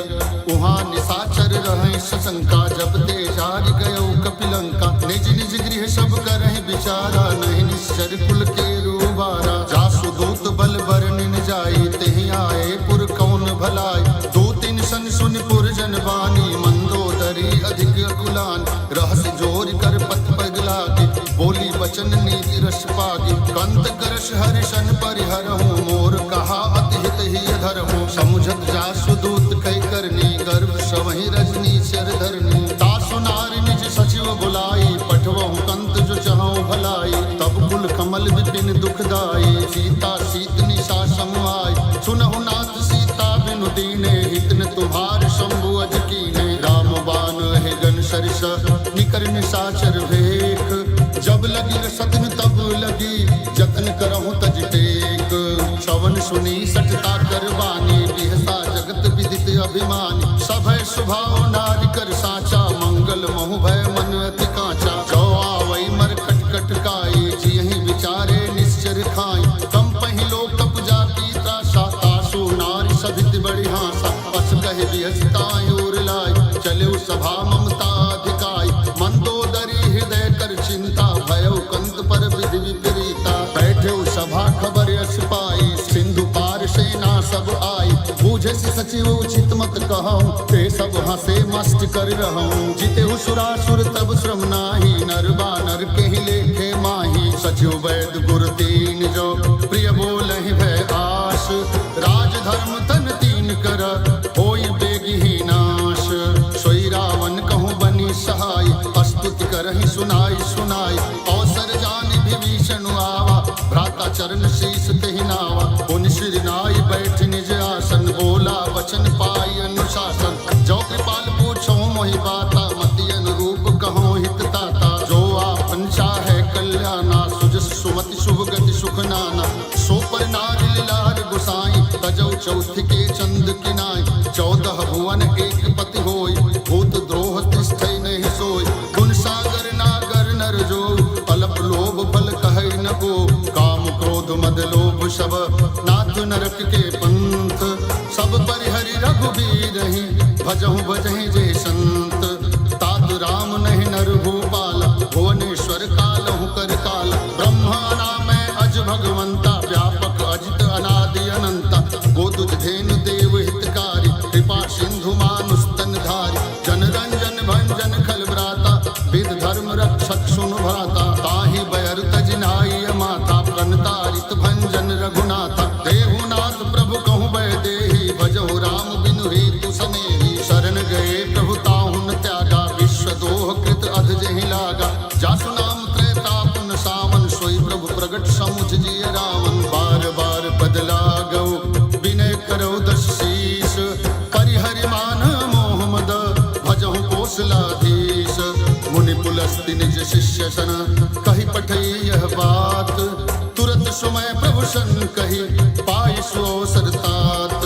उहाँ निशाचर रहे सशंका, जब ते जाग गयो कपिलंका। निज निज गृह सब करहि विचारा, नहीं निश्चर कुल के रूबारा। जासु दूत बल बरनिन जाई, तेहि आए पुर कौन भलाई। दो तीन सन सुन पुर जन बानी, मंदोदरी अधिक अकुलान। रहस जोर कर पथ पगला के, बोली वचन नीति रस पागे। कंत करश हरिशन परिहरहूँ, मोर कहा अति हित ही धरहूँ। समुझत जासु दूत कई करनी, गर्भ सवहि रजनी चर धरनी। तासु नारी निज सचिव बुलाई, पठवहु कंत जो चहु भलाई। तब कुल कमल विपिन दुखदाई, सीता सीत निशा समुआई। सुनहु नाथ सीता बिनु दीने, हित न तुम्हार शंभु अज कीने। राम बाण है गन सरिस, निकर निशाचर भेख। जब लगी रसतन तब लगी, जतन करहु तज टेक। श्रवण सुनी सटता कर बानी, बिहसा जगत विदित अभिमानी। सभय स्वभाव नारी कर साचा, मंगल महु भय मन अति कांचा। जो आवई मर खट खट काई, जियहि विचारे निश्चर खाई। कम पहि लोक पूजा की त्रासा, तासु नारी सभित बड़ी हासा। पस कहि बिहसताय और लाई, चले सभा ममता अधिकाई। मंदोदरी हृदय कर चिंता, भयो कंत पर विधि विपरीता। बैठे सभा खबर यश पाई, सिंधु पार सेना सब आई। बूझे से सचिव उचित मत कहूँ, ते सब हंसे मस्त कर रहूँ। जिते सुरासुर तब श्रम नाही, नर बानर के ही लेखे माही। सचिव वैद गुर तीन जो, प्रिय बोलहि भय आश। राज धर्म तन तीन कर, होई बेगी ही नाश। सोई रावण कहूँ बनी सहाय, स्तुति करहि सुनाई सुनाई। अवसर जानि विभीषण आवा, भ्राता चरण शीस तेहि नावा। पुनि सिर नाई बैठ निज आसन, बोला वचन पाई अनुशासन। जो कृपाल पूछो मोहि बाता, मति अनुरूप कहो हित ताता। जो आपन चाहे कल्याणा, सुजस सुमति शुभ गति सुख नाना। सो पर नारी लीलार गुसाई, तजौ चौथ के चंद किनाई। 14 भुवन एक पति होय, भूत द्रोह तिष्ठै नहीं सोय। गुण सागर नागर नर जो, अल्प लोभ फल कहै न को। काम क्रोध मद लोभ सब, नाथ नरक के पंथ। सब परिहरि रघुबीरहि, भजहु भजहि जे संत। तात राम नहीं नर भूपाल, भुवनेश्वर कालहु कर काल। ब्रह्मा नामै अज भगवंता, व्यापक अजित अनादि अनंता। गोदुज धेनु देव हितकारी, कृपा सिंधु मानुष तनधारी। जन रंजन भंजन खल भ्राता, विद धर्म रक्षक सुनु भ्राता। ताहि बयर तज नाई माता, प्रणतारित भंजन रघुनाथा। देहुनाथ प्रभु कहूँ भय देहि, भजहु राम बिनु हेतु सनेहि। शरण गए प्रभु ताहु न त्यागा, विश्व दोह कृत अध जहि लागा। जासु नाम त्रैतापन सावन, सोई प्रभु प्रगट समुझ जिय रावण। बार बार पद लागौ, विनय करौ दस शीस। परिहरि मान मोह मद, भजहु कौशलाधीश। मुनि पुलस्ति निज शिष्य सन, कहि पठई यह बात। तुरत सुमय प्रभु सन कही, पाई सुअवसर तात।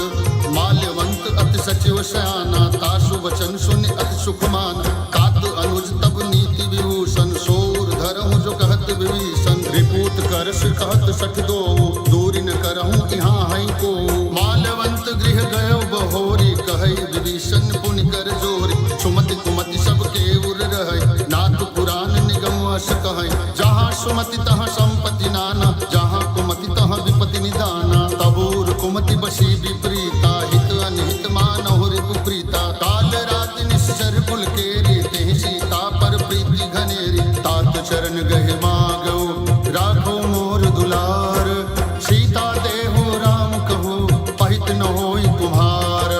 माल्यवंत अति सचिव सयाना, तासु वचन सुनि अति सुख मान। तात अनुज तब नीति विभूषण, सोर धरहु जो कहत विभीषण। रिपूत करस कहत सठ दो, दूरी न करहूँ यहाँ है को। माल्यवंत गृह गयो बहोरी, कहै विभीषण पुनि कर जोरी। सुमति कुमति सब के उर रहै, नाथ पुराण निगम अस कहै। जहाँ सुमति तहाँ संपत्ति नाना, जहाँ कुमति तहाँ विपत्ति निदाना। तबूर कुमति बसी विपरीता, हित अनहित मानहु रिपु प्रीता। काल रात निश्चर कुल केरी, तेहि सीता पर प्रीति घनेरी। तात चरण गहे मागौ, राखो मोर दुलार। सीता देहु राम कहु, पहित न होई तुम्हार।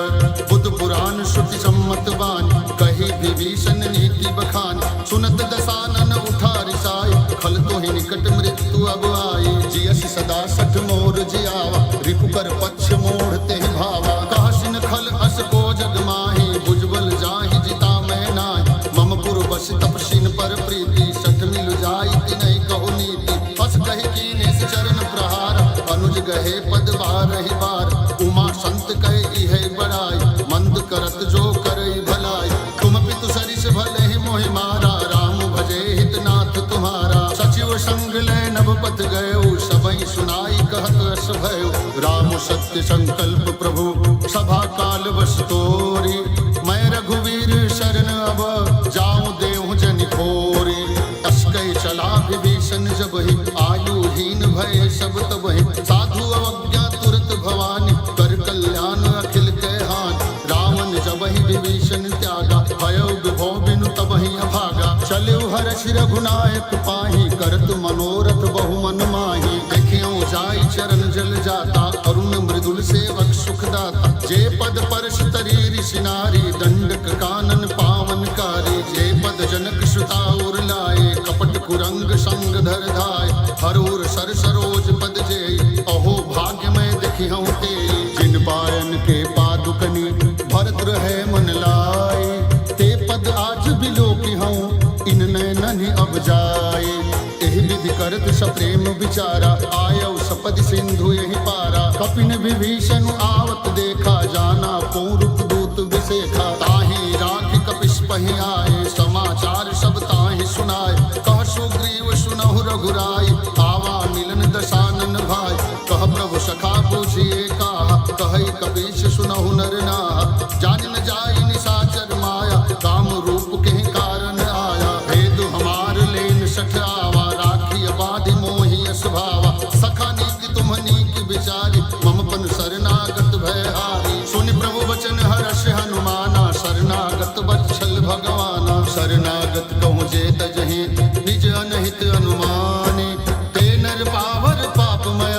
बुध पुराण श्रुति सम्मत बानी, कही विभीषण नीति बखानी। सुनत दसानन उठा रिसाई, खल तो ही निकट मृत्यु अब आई। जियस सदा सठ मोर जियावा, रिपु कर पक्ष मोड़ तेहि भावा। कहसिन खल अस को जग माही, भुजबल जाहि जिता मैं नाहि। मम पुर बस तपसिन पर प्रीति, सठ मिल जाई तिनहि कहु नीति। बस कहि कीने चरण प्रहार, अनुज गहे पद बारहि बार। संग ले नभ पथ गयो, सबई सुनाई कहत अस भयो। राम सत्य संकल्प प्रभु सभा काल बस तोरी, मैं रघुवीर शरण अब जाऊं देहु जनि खोरी। तस कहि चला विभीषण जबहि, आयुहीन भय सब तबहि। साधु अवज्ञा तुरत भवानी, कर कल्याण अखिल के हानि। रावण जबहि विभीषण त्यागा, भयो विभो बिनु तबहि अभागा। चलिउ हरषि रघुनायक पाहि, करत मनोरथ बहु मन माहि। देखियो जाई चरण जल जाता, अरुण मृदुल सेवक सुखदाता। जे पद परश तरी ऋषि नारी, दंडक कानन पावन कारी। जे पद जनक सुता उर लाए, कपट कुरंग संग धर धाय। हरूर सर सरोज पद जेई, अहो भाग्य में देखिहु तेई। जिन पायन के पादुकनी, भरत रहे मन लाए। ते पद आज बिलोकिहूँ, इन नैनन अब जाए। एहि विधि करत सप्रेम विचारा, आयौ सपदि सिंधु यहि पारा। कपिन विभीषण आवत देखा, जाना पौरुष दूत विसेखा। ताहि राखि कपिस पहि आए, समाचार सब ताहि सुनाए। कह सुग्रीव सुनहु रघुराई, आवा मिलन दशानन भाई। कह प्रभु सखा पूछिए काहा, कहै कपीस सुनहु नर नाहा। जान न जाई निशाचर माया, काम रूप के कारण आया। भेद हमार लेन सठ आवा, राखी अबाधि मोहि यस भावा। सखा नीति तुम नीति विचारी, मम पन शरणागत भयहारी। सुनि प्रभु वचन हर्ष हनुमाना, शरणागत वत्सल भगवाना। शरणागत कहूँ जे तजहि, निज अनहित अनुमानी। ते नर पावर पापमय,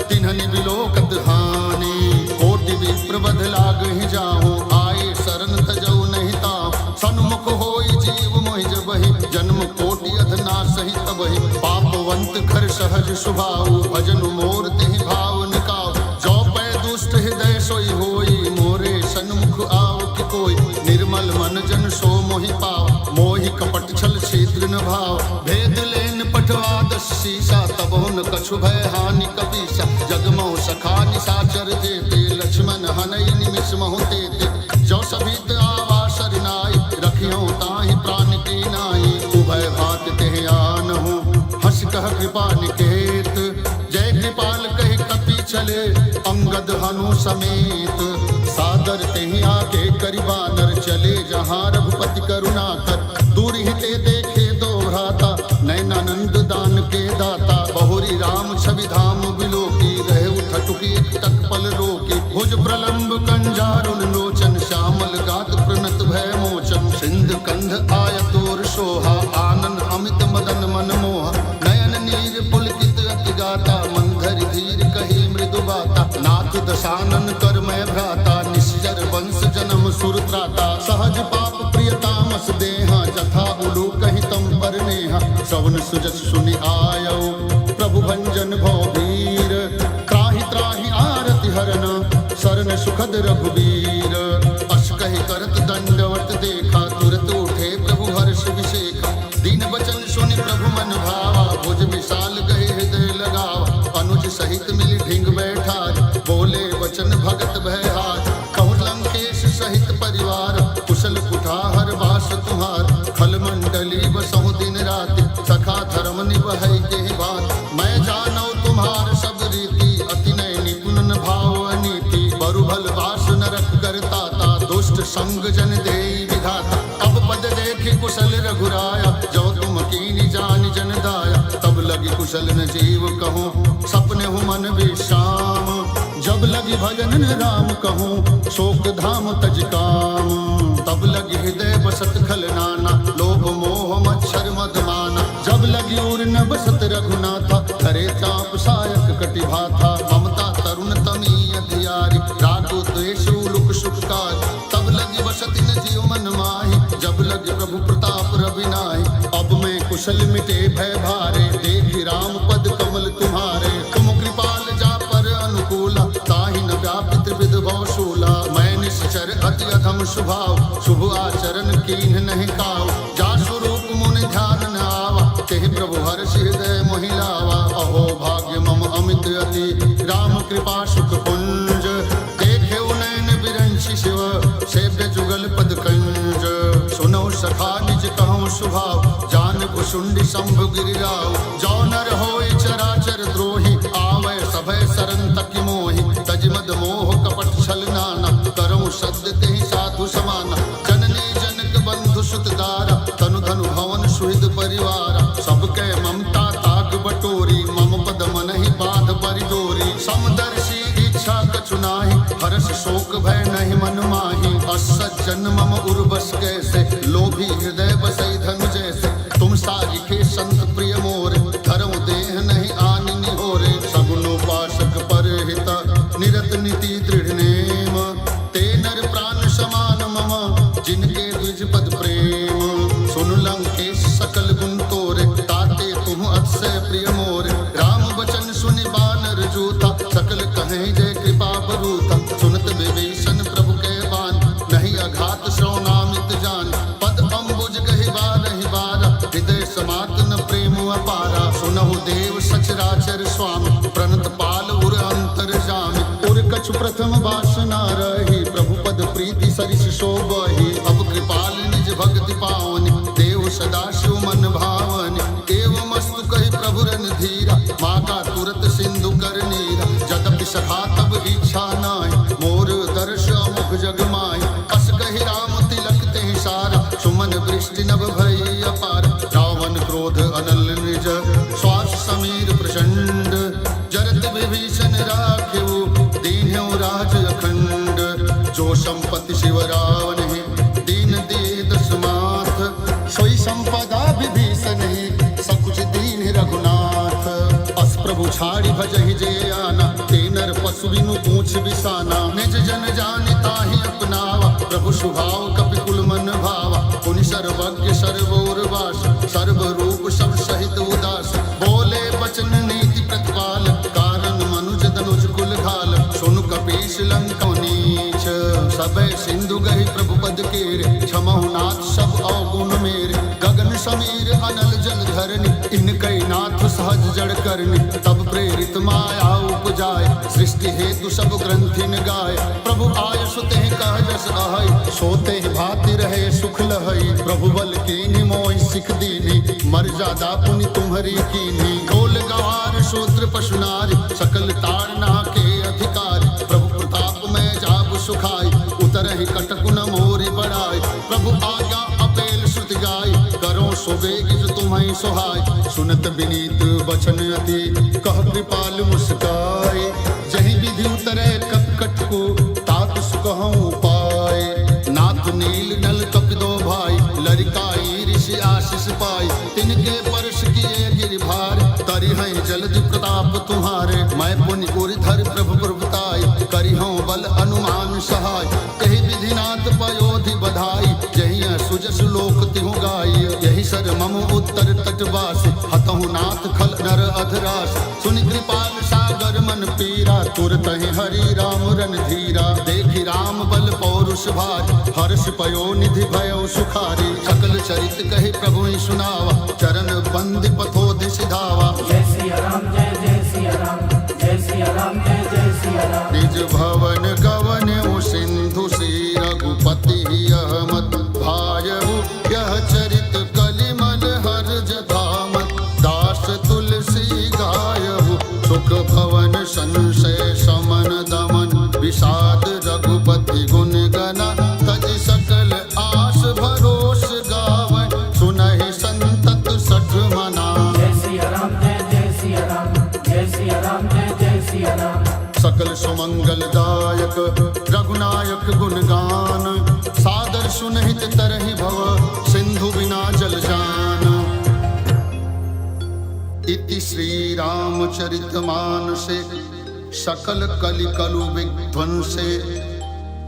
तिन्हनि बिलोकत हानि। कोटि विप्र बध लागहि जाहु, आए शरण तजौ नहीं ताहु। सन्मुख होई जीव मोहि जबहि, जन्म कोटि अधनासहि तबहि। पापवंत खर सहज सुभाउ, भजन मोर तेहि भाव निकाउ। जो पै दुष्ट हृदय सोई होई, मोरे सन्मुख आव कि कोई। निर्मल मन जन सो मोहि पाव, मोहि कपट छल छिद्र न भाव। भेद लेन पठवा दस सीसा, तबहु न कछु भय हानि कपीसा। जगमोह सखा निशाचर जेते, लक्ष्मण हनई निमिष महु तेते। जो सभित आवा सरनाई, रखियो ताहि प्राण की नाई। उभय भात तेहि आनहु, हर्ष कह कृपा निकेत। जय कृपाल कहि कपि चले, अंगद हनु समेत। सादर तेहि आगे करि बानर, चले जहाँ रघुपति करुणा कर। दूर ही ते देखे दो भ्राता, नैनानंद दान के दाता। बहुरी राम छवि धाम बिलोकी, रहे उठटुकी एक टक पल रोकी। भुज प्रलंब कंजारुन लोचन, श्यामल गात प्रणत भय मोचन। सिंध कंध आयतोर शोभा, आनन अमित मदन मन मोहा। नयन नीर पुलकित अति गाता, मंधर धीर कही मृदु बाता। नाथ दशानन कर मैं भ्राता, निश्चर वंश जन्म सुर त्राता। सहज पाप प्रियतामस देहा, जथा उलू कहि तम पर नेहा। श्रवण सुजस सुनि आयौ, प्रभु भंजन भव वीर। त्राहि त्राहि आरति हरन, शरण सुखद रघुवीर। अस कहि करत दंडवत देखा, तुरत उठे प्रभु हर्ष विशेखा। दीन वचन सुनि प्रभु मन भावा, भुज विशाल गए हृदय लगावा। अनुज सहित मिली ढिंग बैठार, बोले वचन भगत भयहार। कहु लंकेश सहित परिवार, कुशल कुठार बास तुहार। खल मंडली बसहु दिन राति, सखा धर्म निबहै केहि बात। मैं जानौ तुम्हार सब रीति, अति नय निपुण भाव अनीति। बरु भल बास नरक करताता, दुष्ट संग जन देई विधाता। अब पद देखि कुशल रघुराया, जो तुम कीनी जानि जन दाया। तब लगी कुशल न जीव कहूँ, सपने हूँ मन विश्राम। जब लगी भजन न राम कहूँ, शोक धाम तज काम। तब लगी हृदय बसत खल नाना, लोभ मोह मच्छर मदमाना। जब लगी उर न बसत रघुनाथा, करे चाप सायक कटि भाथा। ममता तरुण तमी अधियारी, रागो द्वेष उलुक सुखकारी। तब लगी बसत न जीव मन माही, जब लगी प्रभु प्रताप रविनाही। अब मैं कुशल मिटे भय भारे, देखि राम पद कमल तुम्हारे। तुम कृपाल जा पर अनुकूला, ताहि न व्यापित विध भव शूला। मैं निश्चर अति अधम स्वभाव, शुभ आचरण कीन्ह नहीं काव। जा स्वरूप मुनि ध्यान न आवा, तेहि प्रभु हर्ष हृदय मोहि लावा। अहो भाग्य मम अमित अति, राम कृपा सुख पुंज। देखे नयन बिरंचि शिव, सेव्य जुगल पद कंज। सुनो सखा निज कहूँ स्वभाव, जान भुषुंडी शंभु गिरिराव। जो नर होय चराचर द्रोही, आवै सभय सरन तकि मोहि। तज मद मोह कपट छल नाना, करऊं सद्य तेहि साधु समाना। जननी जनक बंधु सुत दारा, तनु धनु भवन सुहृद परिवारा। सबके ममता ताग बटोरी, मम पद मनहि बाध परिडोरी। समदर्शी इच्छा कछु नाहि, हर्ष शोक भय नहीं मन माहि। असज्जन मम उर्वश कैसे, लोभी हृदय बसई धनु जैसे। तुम सारिखे संत प्रिय मोरे, धर्म देह नहीं आनि निहोरे। सगुनोपासक परहित निरत नीति दृढ़ नेम। ते नर प्राण समान मम, जिनके द्विज पद प्रेम। सुन लंकेश सकल गुण तोरे, ताते तुम अतिशय प्रिय मोरे। राम वचन सुनि बानर जूथा, सकल कहे जय कृपा बरूथा। सुनत विभीषण प्रभु के बान, नहीं अघात श्रवणामित जान। पद अम्बुज गहि बारहि बारा, हृदय समात न प्रेम अपारा। सुनहु देव सचराचर स्वामी, प्रणत पाल उर अंतर जामी। उर कछु प्रथम वासना रही, प्रभु पद प्रीति सरिस शोभहि। अब कृपाल निज भक्ति पावनि, देव सदा शिव मन भावनि। एवं अस्तु कहि प्रभु रन धीरा, मागा तुरत सिंधु कर नीरा। जदपि सखा तब इच्छा नाहि, मोर दर्श मुख जग माहि। अस कहि राम तिलक तेहि सारा, सुमन वृष्टि नभ भई अपार। रावण क्रोध अनल निज, श्वास समीर प्रचंड। जरत विभीषण राखेउ, दीन्हु राज अखंड। जो संपत्ति शिव रावण है, दीन दिए दशमाथ। सोई संपदा विभीषण है, सकुच दीन रघुनाथ। अस प्रभु छाड़ी भजहि जे आना, ते नर पशु बिनु पूछ बिसाना। निज जन जानि ताहि अपनावा, प्रभु स्वभाव कपि कुल मन भावा। पुनि सर्वज्ञ सर्वोर वास, सर्व रूप सब सहित उदास। बोले बचन नीति प्रतिपाल, कारण मनुज धनुज कुल घाल। सुनु कपीश लंका नीच, सबे सिंधु गहि प्रभु पद केरे। क्षमहु नाथ सब अवगुण मेरे, गगन समीर अनल जल धरनी। इनकै नाथ सहज जड़ करनी, तब प्रेरित माया उपजाय। सृष्टि हेतु सब ग्रंथिन गाय, प्रभु आय सुते कह जस आहै। सोते भाति रहे सुख लहै, प्रभु बल कीन्ही मोहि सिख दीन्ही। मर्यादा पुनि तुम्हरी कीन्ही, ढोल गवार शूद्र पशु नारी। सकल ताड़ना के अधिकारी, प्रभु प्रताप में जाब सुखाई। उतरहि कटक न मोरि बड़ाई, प्रभु आज्ञा अपेल श्रुति गाय। करो सुबेग जो तुम्हें सुहाय, सुनत विनीत वचन अति। कह कृपाल मुस्काय, जहि विधि उतरे कटकट को, तात सुकहूँ पाए। नाथ नील नल कपिदो भाई, लरिकाई ऋषि आशीष पाई। तिनके परश किए गिरिभार, तरिहं जलधि प्रताप तुम्हारे। मैं पुण्य उर धर प्रभु प्रभुताई, करिहं बल अनुमान सहाय। कहि विधिनाथ पयोधि बधाई, जहिं सुजस लोक तिहु गाई। यही सर मम उत्तर तटवास, हतहु नाथ खल नर अधरास। सुनि कृपाल सागर मन पीरा, तुरतहि हरि राम रन धीरा। देखि राम बल पौरुष भारी, हर्ष पयो निधि भयो सुखारी। सकल चरित कहि प्रभु सुनावा, चरण बंदि पथोधि सिधावा। जय सिया राम जय जय सिया राम, जय सिया राम जय जय सिया राम। निज भवन गवन्यु सिंधु श्री रघुपति अहमत भायहु। यह चरित कलिमल हर्ष धामत, दास तुलसी गायहु। सुख भवन संशय समन दमन, विषाद रघुपति गुण गना। तज सकल आस भरोस गावै, सुनहि संतत सठ मना। जय सिया राम जय जय सिया राम, जय सिया राम जय जय सिया राम। सकल सुमंगलदायक रघुनायक गुणगान। सादर सुनहित तरहि भव, सिंधु बिना जल जान। इति श्री रामचरित मानसे, सकल कलि कलु विध्वंसे।